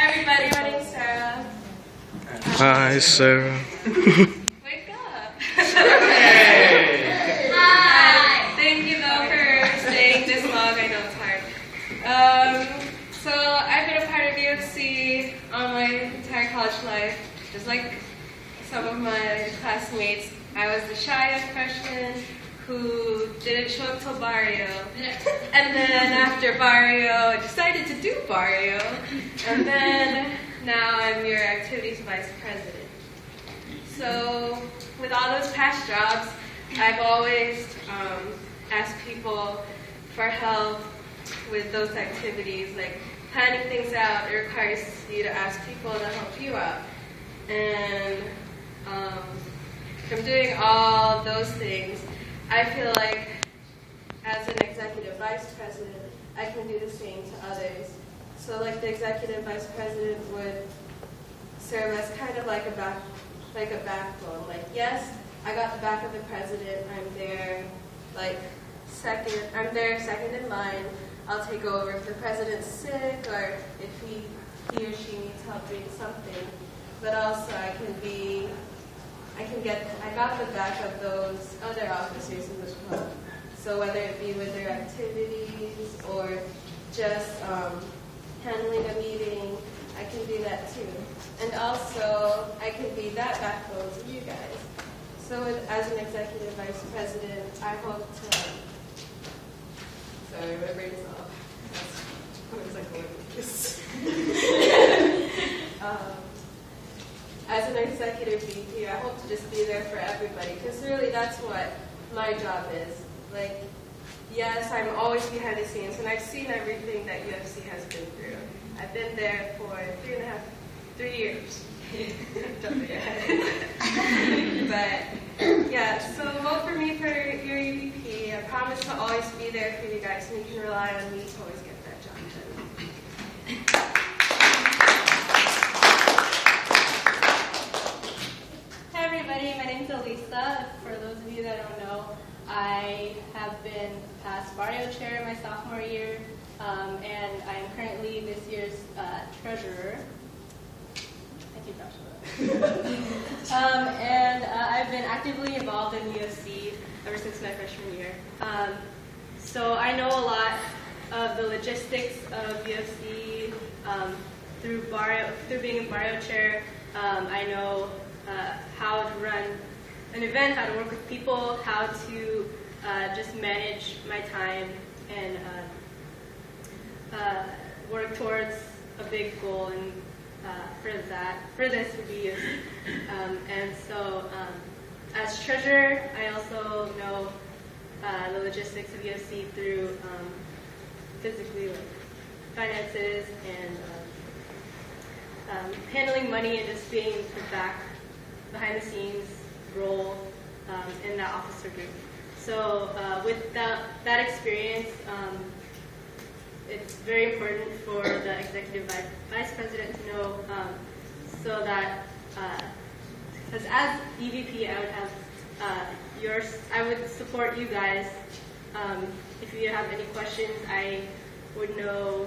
Everybody, my name's Sarah. Hi, Sarah. Wake up. Hi. Thank you, though, for staying this long. I know it's hard. So I've been a part of UFC all my entire college life. Just like some of my classmates, I was the shy freshman who didn't show up till Barrio. And then after Barrio, I decided to do Barrio. And then now I'm your activities vice president. So with all those past jobs, I've always asked people for help with those activities, like planning things out. It requires you to ask people to help you out. And from doing all those things, I feel like as an executive vice president, I can do the same to others. So like the executive vice president would serve as kind of like a backbone. Like, yes, I got the back of the president. I'm there second in line. I'll take over if the president's sick or if he or she needs help doing something. But also I got the back of those other officers in the club. So whether it be with their activities or just handling a meeting, I can do that too. And also, I can be that backbone to you guys. So as an executive vice president, I hope to, sorry, my brain is off. What was I going with this? As an executive VP, I hope to just be there for everybody, because really that's what my job is. Like, yes, I'm always behind the scenes, and I've seen everything that UFC has been through. I've been there for 3 years. Don't forget. But, yeah, so vote for me for your EVP. I promise to always be there for you guys, and you can rely on me to always get that job done. Hi everybody, my name is Alyssa. For those of you that don't know, I have been past Barrio Chair my sophomore year, and I am currently this year's treasurer. Thank you, Joshua. And I've been actively involved in UFC ever since my freshman year. So I know a lot of the logistics of UFC through being in Barrio Chair. I know how to run an event, how to work with people, how to just manage my time and work towards a big goal. And for this would be UFC. And so, as treasurer, I also know the logistics of UFC through physically, like finances and handling money and just being the behind the scenes role in that officer group. So with that experience, it's very important for the executive vice president to know, so that, because as EVP, I would have I would support you guys. If you have any questions, I would know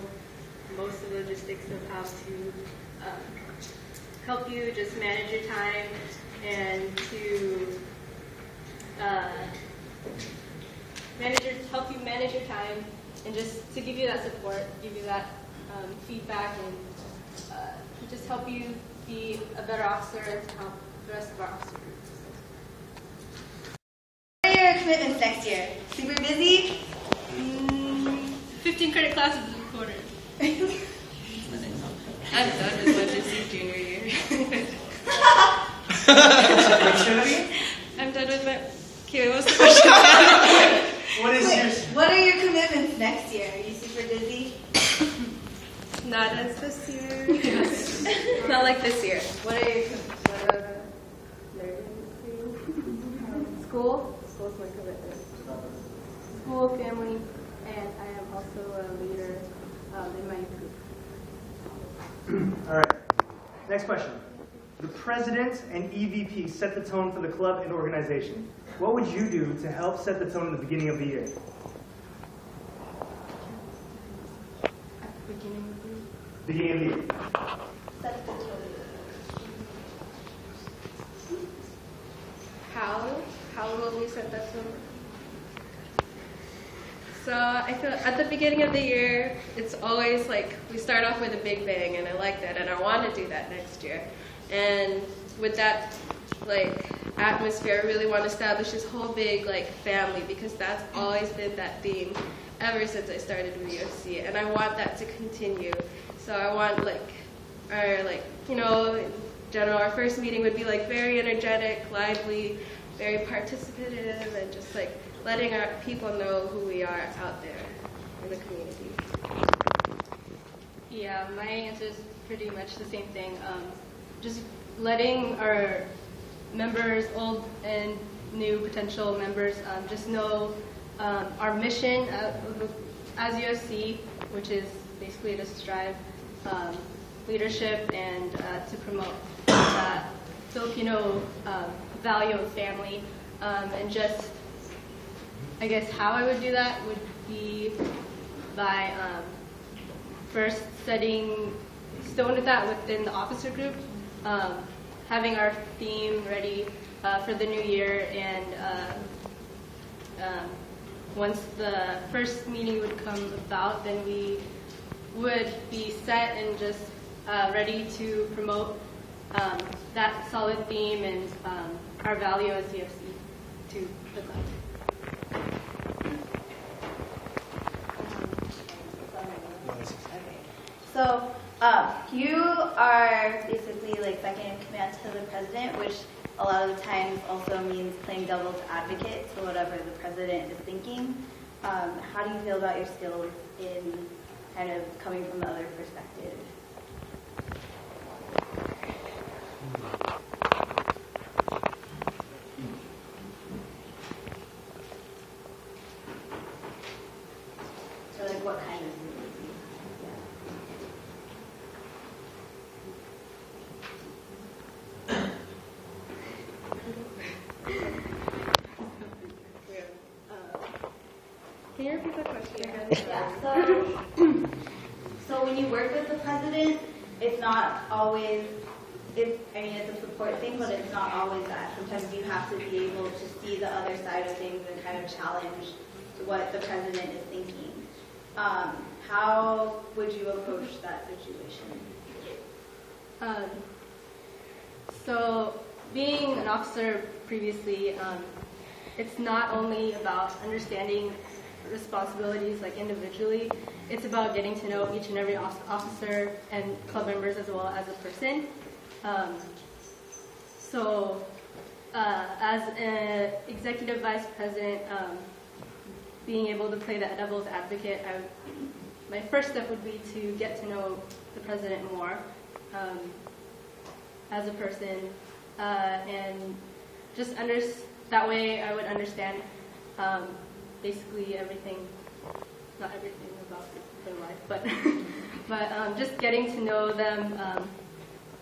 most of the logistics of how to help you just manage your time and to help you manage your time and just to give you that support, give you that feedback, and just help you be a better officer and to help the rest of our officer groups. What are your commitments next year? Super busy? 15 credit classes in a quarter. I'm done with my busy junior year. I'm done with my... Okay, what was the question? What are your commitments next year? Are you super busy? Not as this year. Not like this year. What are your School. School is my commitment. School, family, and I am also a leader in my youth group. All right. Next question. The president and EVP set the tone for the club and organization. What would you do to help set the tone in the beginning of the year? At the beginning of the year? Beginning of the year. Set the tone. How will we set that tone? So I feel at the beginning of the year, it's always like we start off with a big bang, and I like that, and I want to do that next year. And with that like atmosphere, I really want to establish this whole big like family, because that's always been that theme ever since I started with UFC, and I want that to continue. So I want like our in general, our first meeting would be like very energetic, lively, very participative, and just like letting our people know who we are out there in the community. Yeah, my answer is pretty much the same thing. Just letting our members, old and new potential members, just know our mission as UFC, which is basically to strive leadership and to promote Filipino value of family, and just, I guess how I would do that would be by first setting stone with that within the officer group, having our theme ready for the new year, and once the first meeting would come about, then we would be set and just ready to promote that solid theme and our value as UFC to the club. So you are basically like second in command to the president, which a lot of the times also means playing devil's advocate to whatever the president is thinking. How do you feel about your skills in kind of coming from the other perspective? So like what kind of Can you repeat the question again? Yeah, so when you work with the president, it's not always, it's a support thing, but it's not always that. Sometimes you have to be able to see the other side of things and kind of challenge what the president is thinking. How would you approach that situation? So being an officer previously, it's not only about understanding responsibilities like individually, it's about getting to know each and every officer and club members as well as a person. As an executive vice president, being able to play that devil's advocate, my first step would be to get to know the president more as a person, and just that way I would understand basically everything, not everything about their life, but just getting to know them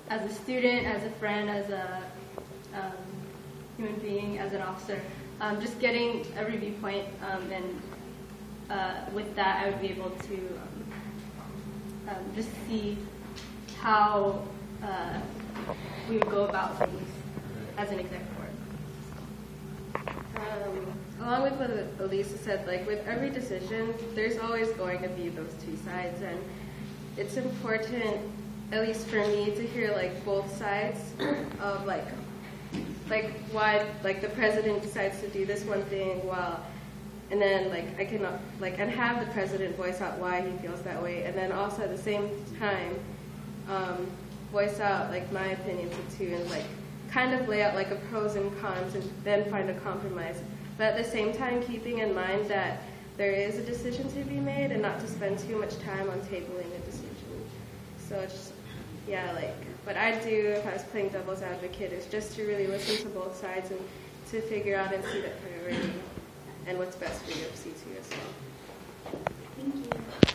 as a student, as a friend, as a human being, as an officer, just getting every viewpoint, and with that I would be able to just see how we would go about things as an exec board. Along with what Alyssa said, like with every decision, there's always going to be those two sides, and it's important, at least for me, to hear like both sides of like why like the president decides to do this one thing, and then like I can and have the president voice out why he feels that way, and then also at the same time voice out like my opinions too, and like kind of lay out like a pros and cons, and then find a compromise. But at the same time, keeping in mind that there is a decision to be made, and not to spend too much time on tabling a decision. So it's like what I'd do if I was playing devil's advocate is just to really listen to both sides and to figure out and see the priority and what's best for UFC too as well. Thank you.